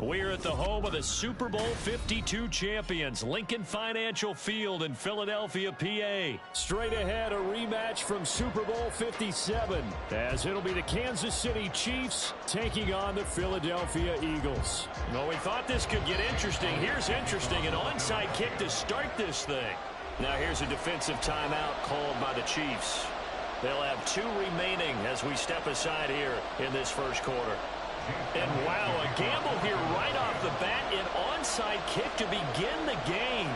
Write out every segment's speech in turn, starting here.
We're at the home of the Super Bowl 52 champions, Lincoln Financial Field in Philadelphia, PA. Straight ahead, a rematch from Super Bowl 57, as it'll be the Kansas City Chiefs taking on the Philadelphia Eagles. Well, we thought this could get interesting. Here's interesting, an onside kick to start this thing. Now here's a defensive timeout called by the Chiefs. They'll have 2 remaining as we step aside here in this first quarter. And wow, a gamble here right off the bat, an onside kick to begin the game.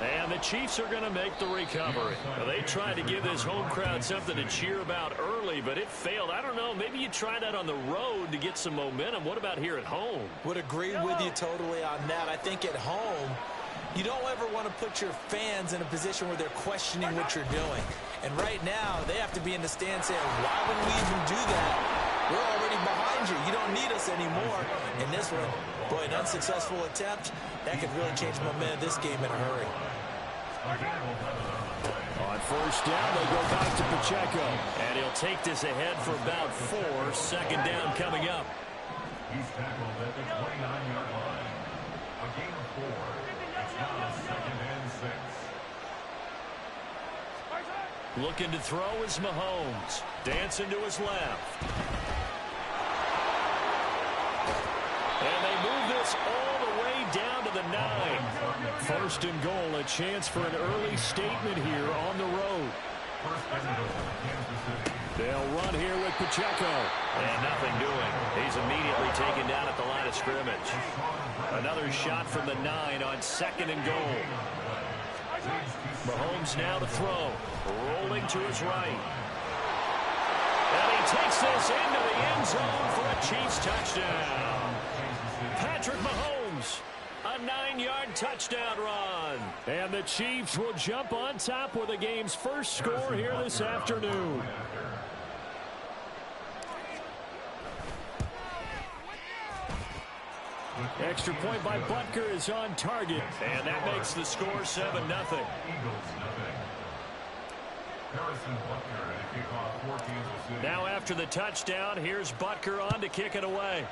And the Chiefs are going to make the recovery. Well, they tried to give this home crowd something to cheer about early, but it failed. I don't know, maybe you try that on the road to get some momentum. What about here at home? Would agree with you totally on that. I think at home, you don't ever want to put your fans in a position where they're questioning what you're doing. And right now, they have to be in the stand saying, why would we even do that? We're already behind you. You don't need us anymore. In this one, boy, an unsuccessful attempt, that could really change the momentum of this game in a hurry. On first down, they go back to Pacheco. And he'll take this ahead for about 4. Second down coming up. He's tackled at the 29-yard line. A gain of 4. It's now 2nd and 6. Looking to throw is Mahomes. Dancing to his left. And they move this all the way down to the 9. First and goal, a chance for an early statement here on the road. They'll run here with Pacheco. And nothing doing. He's immediately taken down at the line of scrimmage. Another shot from the 9 on 2nd and goal. Mahomes now to throw. Rolling to his right. And he takes this into the end zone for a Chiefs touchdown. Patrick Mahomes, a 9-yard touchdown run. And the Chiefs will jump on top with the game's first score here this afternoon. Extra point by Butker is on target, and that makes the score 7-0. Now after the touchdown, here's Butker on to kick it away.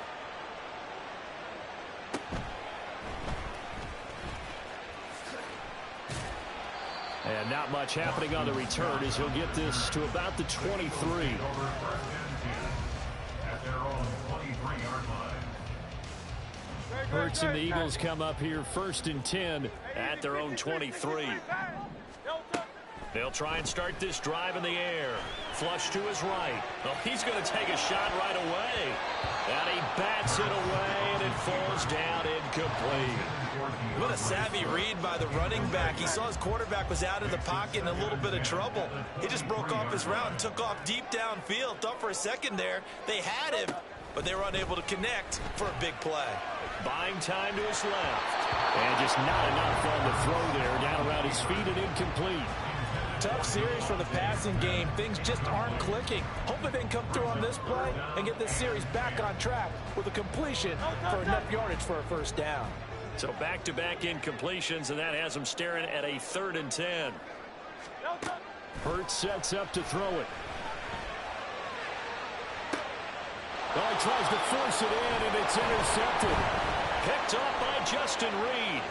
And not much happening on the return as he'll get this to about the 23. At their own 23-yard line. Hurts and the Eagles come up here 1st and 10 at their own 23. They'll try and start this drive in the air. Flush to his right. Oh, he's going to take a shot right away. And he bats it away, and it falls down incomplete. What a savvy read by the running back. He saw his quarterback was out of the pocket in a little bit of trouble. He just broke off his route and took off deep downfield. Thought for a second there they had him, but they were unable to connect for a big play. Buying time to his left. And just not enough on the throw there. Down around his feet and incomplete. Tough series for the passing game. Things just aren't clicking. Hopefully they can come through on this play and get this series back on track with a completion for enough yardage for a first down. So back-to-back incompletions, and that has him staring at a 3rd and 10. Hurts sets up to throw it. Oh, he tries to force it in, and it's intercepted. Picked off by Justin Reed.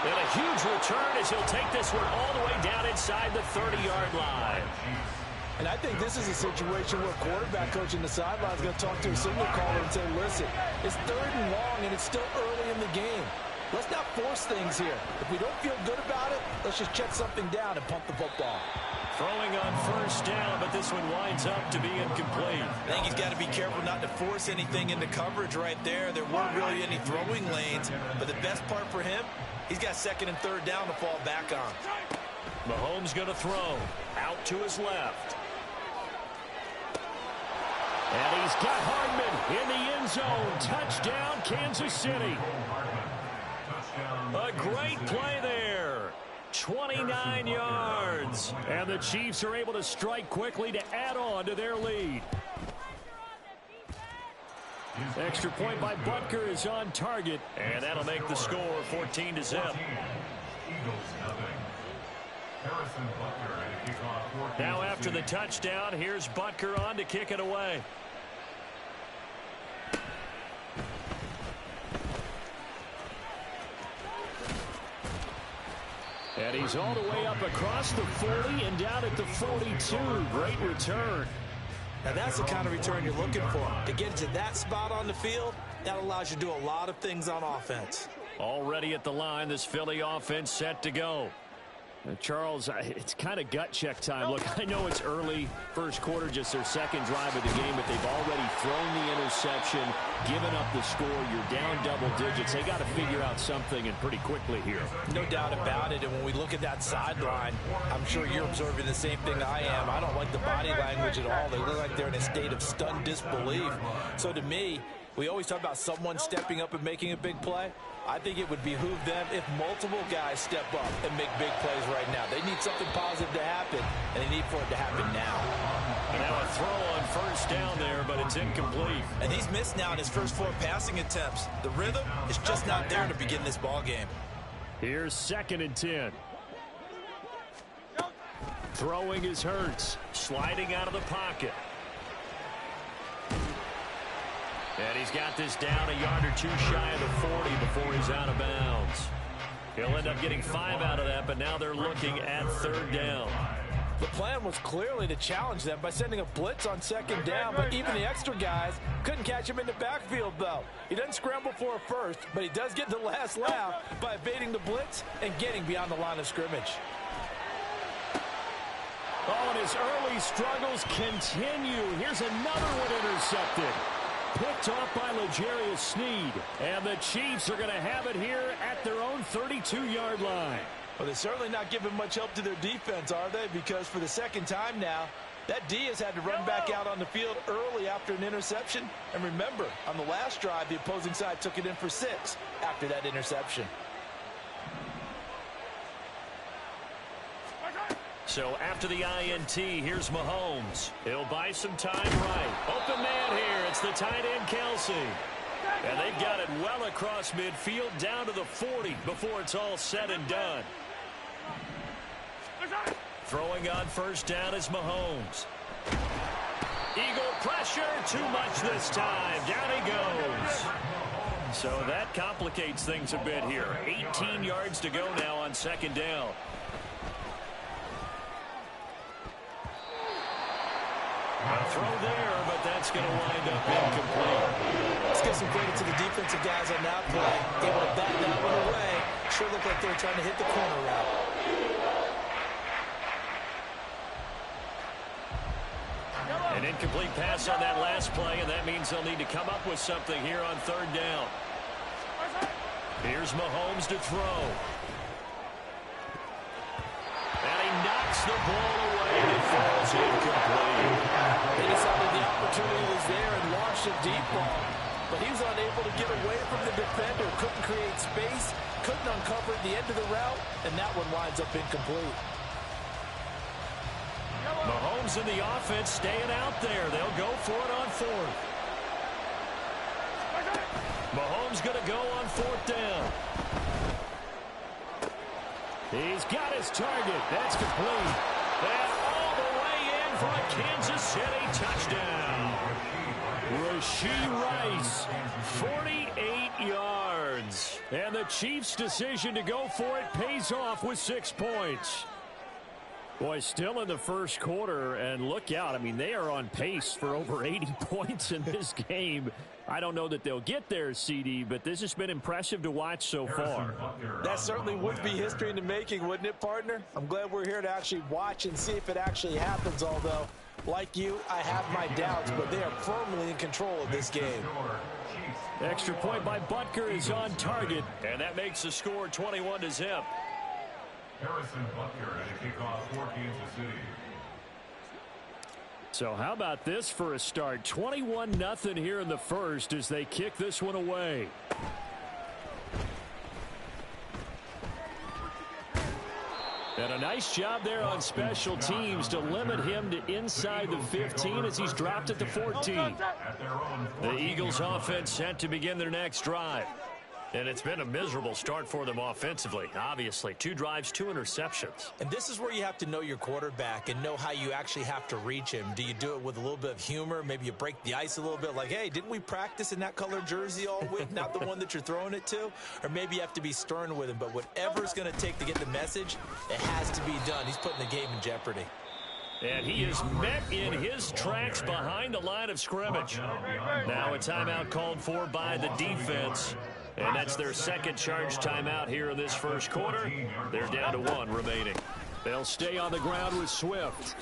And a huge return as he'll take this one all the way down inside the 30-yard line. And I think this is a situation where quarterback coach in the sideline is going to talk to a signal caller and say, listen, it's 3rd and long, and it's still early in the game. Let's not force things here. If we don't feel good about it, let's just check something down and pump the football. Throwing on first down, but this one winds up to be incomplete. I think he's got to be careful not to force anything into coverage right there. There weren't really any throwing lanes, but the best part for him, he's got 2nd and 3rd down to fall back on. Mahomes going to throw. Out to his left. And he's got Hardman in the end zone. Touchdown, Kansas City. A great play there. 29 yards. And the Chiefs are able to strike quickly to add on to their lead. Extra point by Butker is on target. And that'll make the score 14-0. Harrison Butker to kick off for Now Kansas after the City. touchdown, here's Butker on to kick it away. And he's all the way up across the 40 and down at the 42. Great return. Now that's the kind of return you're looking for. To get to that spot on the field, that allows you to do a lot of things on offense. Already at the line, this Philly offense set to go. Charles, it's kind of gut check time. Look, I know it's early, first quarter, just their second drive of the game, but they've already thrown the interception, given up the score. You're down double digits. They got to figure out something, and pretty quickly here. No doubt about it. And when we look at that sideline, I'm sure you're observing the same thing I am. I don't like the body language at all. They look like they're in a state of stunned disbelief. So to me, we always talk about someone stepping up and making a big play. I think it would behoove them if multiple guys step up and make big plays right now. They need something positive to happen, and they need for it to happen now. And now a throw on first down there, but it's incomplete. And he's missed now in his first 4 passing attempts. The rhythm is just not there to begin this ball game. Here's 2nd and 10. Throwing is Hurts, sliding out of the pocket. And he's got this down a yard or 2 shy of the 40 before he's out of bounds. He'll end up getting 5 out of that, but now they're looking at 3rd down. The plan was clearly to challenge them by sending a blitz on 2nd down, but even the extra guys couldn't catch him in the backfield, though. He doesn't scramble for a first, but he does get the last laugh by evading the blitz and getting beyond the line of scrimmage. Oh, and his early struggles continue. Here's another one intercepted. Picked off by L'Jarius Sneed. And the Chiefs are going to have it here at their own 32-yard line. Well, they're certainly not giving much help to their defense, are they? Because for the second time now, that D has had to run back out on the field early after an interception. And remember, on the last drive, the opposing side took it in for 6 after that interception. So after the INT, here's Mahomes. He'll buy some time right. Open man here. It's the tight end, Kelsey. And they've got it well across midfield down to the 40 before it's all said and done. Throwing on first down is Mahomes. Eagle pressure. Too much this time. Down he goes. So that complicates things a bit here. 18 yards to go now on 2nd down. A throw there, but that's going to wind up incomplete. Let's give some credit to the defensive guys on that play. Able to bat that one away. Sure looked like they were trying to hit the corner route. An incomplete pass on that last play, and that means they'll need to come up with something here on 3rd down. Here's Mahomes to throw. And he knocks the ball away, and it falls incomplete. They decided the opportunity was there and launched a deep ball. But he was unable to get away from the defender. Couldn't create space. Couldn't uncover the end of the route. And that one winds up incomplete. Mahomes and the offense staying out there. They'll go for it on 4th. Mahomes going to go on 4th down. He's got his target. That's complete. And all the way in for a Kansas City touchdown. Rashee Rice, 48 yards. And the Chiefs' decision to go for it pays off with 6 points. Boy, still in the first quarter, and look out. I mean, they are on pace for over 80 points in this game. I don't know that they'll get there, CD, but this has been impressive to watch so far. That certainly would be history in the making, wouldn't it, partner? I'm glad we're here to actually watch and see if it actually happens, although, like you, I have my doubts, but they are firmly in control of this game. Extra point by Butker is on target, and that makes the score 21-0. Harrison Butker to kick off for Kansas City. So how about this for a start? 21-0 here in the first as they kick this one away. And a nice job there on special teams to limit him to inside the 15 as he's dropped at the 14. The Eagles offense set to begin their next drive. And it's been a miserable start for them offensively. Obviously, 2 drives, 2 interceptions. And this is where you have to know your quarterback and know how you actually have to reach him. Do you do it with a little bit of humor? Maybe you break the ice a little bit like, hey, didn't we practice in that color jersey all week, not the one that you're throwing it to? Or maybe you have to be stern with him. But whatever it's going to take to get the message, it has to be done. He's putting the game in jeopardy. And he is met in his tracks behind the line of scrimmage. Now a timeout called for by the defense. And that's their second charge timeout here in this first quarter. They're down to 1 remaining. They'll stay on the ground with Swift.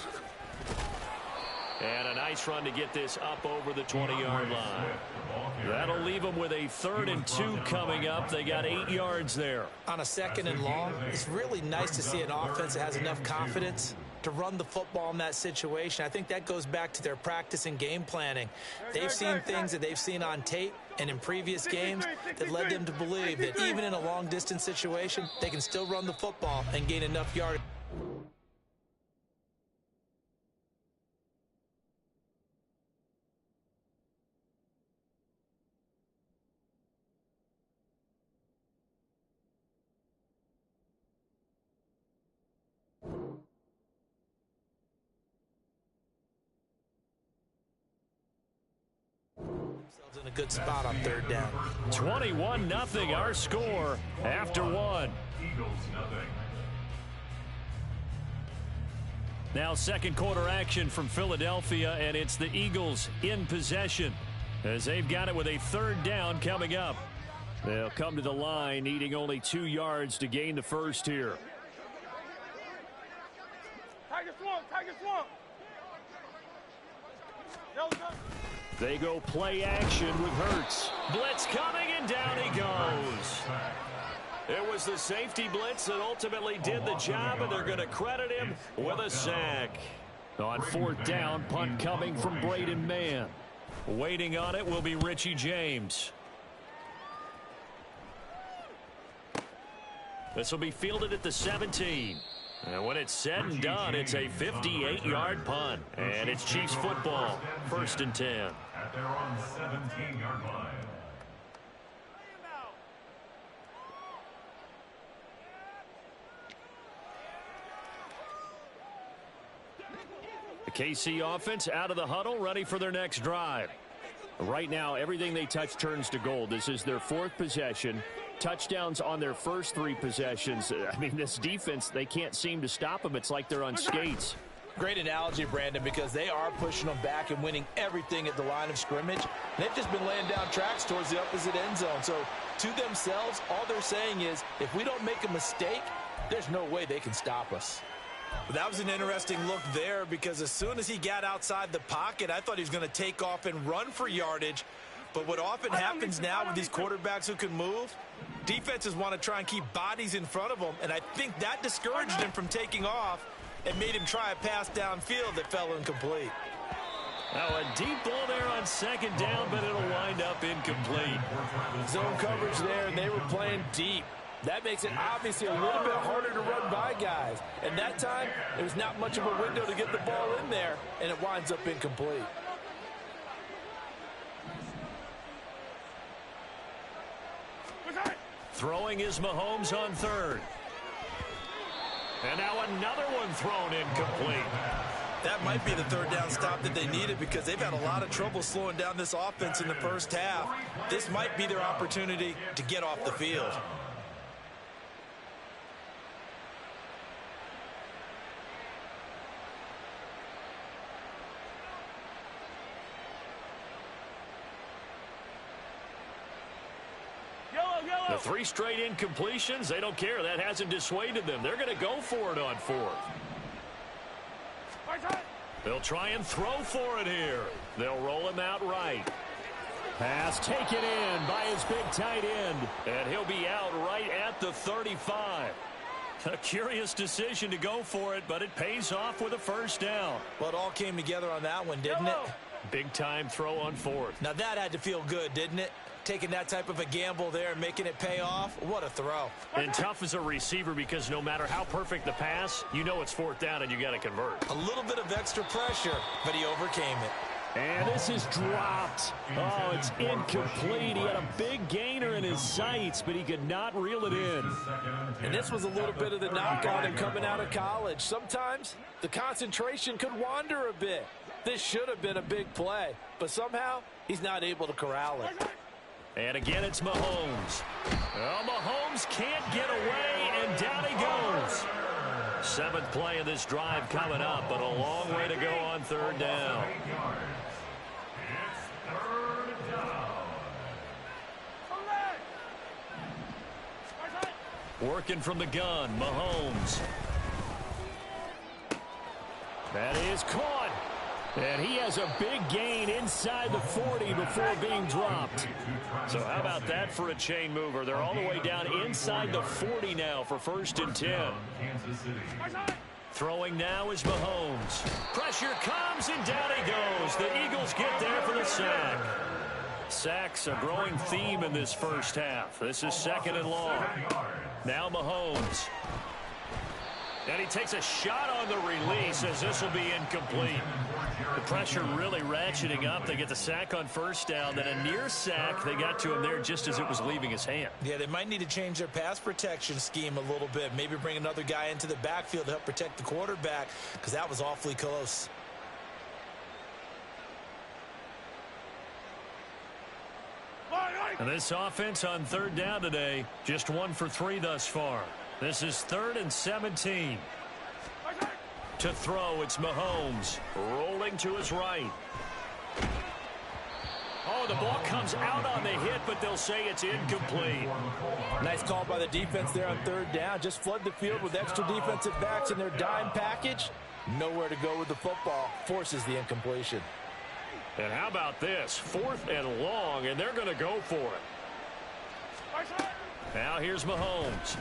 And a nice run to get this up over the 20-yard line. That'll leave them with a 3rd and 2 coming up. They got 8 yards there. On a 2nd and long, it's really nice to see an offense that has enough confidence to run the football in that situation. I think that goes back to their practice and game planning. They've seen things that they've seen on tape and in previous games that led them to believe that even in a long-distance situation, they can still run the football and gain enough yards. In a good spot on 3rd down. 21-0 our score after 1. Eagles nothing. Now second quarter action from Philadelphia, and it's the Eagles in possession as they've got it with a 3rd down coming up. They'll come to the line needing only 2 yards to gain the first here. Tiger swamp. They go play action with Hurts. Blitz coming, and down he goes. It was the safety blitz that ultimately did the job, and they're going to credit him with a sack. On 4th down, punt coming from Braden Mann. Waiting on it will be Richie James. This will be fielded at the 17. And when it's said and done, it's a 58-yard punt. And it's Chiefs football, 1st and 10. At their own 17-yard line. The KC offense out of the huddle, ready for their next drive. Right now, everything they touch turns to gold. This is their 4th possession. Touchdowns on their first 3 possessions. I mean, this defense, they can't seem to stop them. It's like they're on skates. Great analogy, Brandon, because they are pushing them back and winning everything at the line of scrimmage. They've just been laying down tracks towards the opposite end zone. So to themselves, all they're saying is, if we don't make a mistake, there's no way they can stop us. But that was an interesting look there, because as soon as he got outside the pocket, I thought he was going to take off and run for yardage. But what often happens now with these quarterbacks who can move, defenses want to try and keep bodies in front of them, and I think that discouraged him from taking off and made him try a pass downfield that fell incomplete. Now a deep ball there on 2nd down, but it'll wind up incomplete. Zone coverage there, and they were playing deep. That makes it obviously a little bit harder to run by guys. And that time, there was not much of a window to get the ball in there, and it winds up incomplete. Throwing is Mahomes on 3rd. And now another one thrown incomplete. That might be the 3rd down stop that they needed, because they've had a lot of trouble slowing down this offense in the first half. This might be their opportunity to get off the field. The 3 straight incompletions, they don't care. That hasn't dissuaded them. They're going to go for it on 4th. They'll try and throw for it here. They'll roll him out right. Pass taken in by his big tight end. And he'll be out right at the 35. A curious decision to go for it, but it pays off with a 1st down. Well, it all came together on that one, didn't it? Big time throw on 4th. Now that had to feel good, didn't it? Taking that type of a gamble there and making it pay off. What a throw. And tough as a receiver, because no matter how perfect the pass, you know it's 4th down and you got to convert. A little bit of extra pressure, but he overcame it. And this is dropped. Oh, it's incomplete. He had a big gainer in his sights, but he could not reel it in. And this was a little bit of the knock on him coming out of college. Sometimes the concentration could wander a bit. This should have been a big play, but somehow he's not able to corral it. And again, it's Mahomes. Well, Mahomes can't get away, and down he goes. 7th play of this drive coming up, but a long way to go on 3rd down. It's 3rd down. Working from the gun, Mahomes. That is caught. And he has a big gain inside the 40 before being dropped. So how about that for a chain mover? They're all the way down inside the 40 now for 1st and 10. Throwing now is Mahomes. Pressure comes, and down he goes. The Eagles get there for the sack. Sacks a growing theme in this first half. This is 2nd and long. Now Mahomes. And he takes a shot on the release as this will be incomplete. The pressure really ratcheting up. They get the sack on 1st down. Then a near sack. They got to him there just as it was leaving his hand. Yeah, they might need to change their pass protection scheme a little bit. Maybe bring another guy into the backfield to help protect the quarterback, because that was awfully close. And this offense on 3rd down today, just 1 for 3 thus far. This is 3rd and 17. To throw, it's Mahomes. Rolling to his right. Oh, the ball comes out on the hit, but they'll say it's incomplete. Nice call by the defense there on 3rd down. Just flood the field with extra defensive backs in their dime package. Nowhere to go with the football. Forces the incompletion. And how about this? 4th and long, and they're going to go for it. Now here's Mahomes.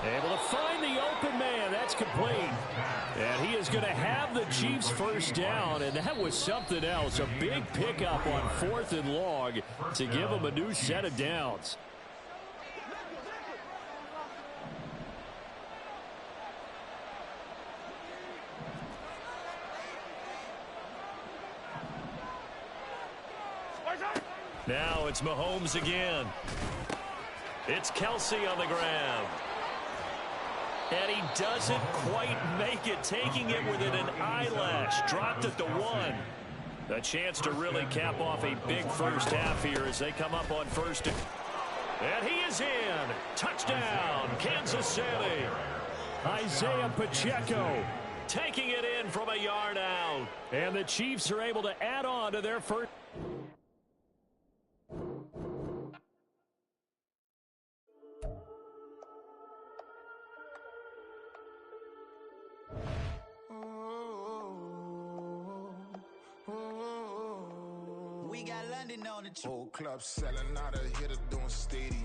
Able to find the open man. That's complete. And he is going to have the Chiefs 1st down, and that was something else. A big pickup on 4th and long to give them a new set of downs. Now it's Mahomes again. It's Kelsey on the ground. And he doesn't quite make it, taking it within an eyelash. Dropped at the 1. A chance to really cap off a big first half here as they come up on 1st. And he is in. Touchdown, Kansas City. Isaiah Pacheco taking it in from a yard out. And the Chiefs are able to add on to their first. We got London on the whole club selling out of here to doing stadium.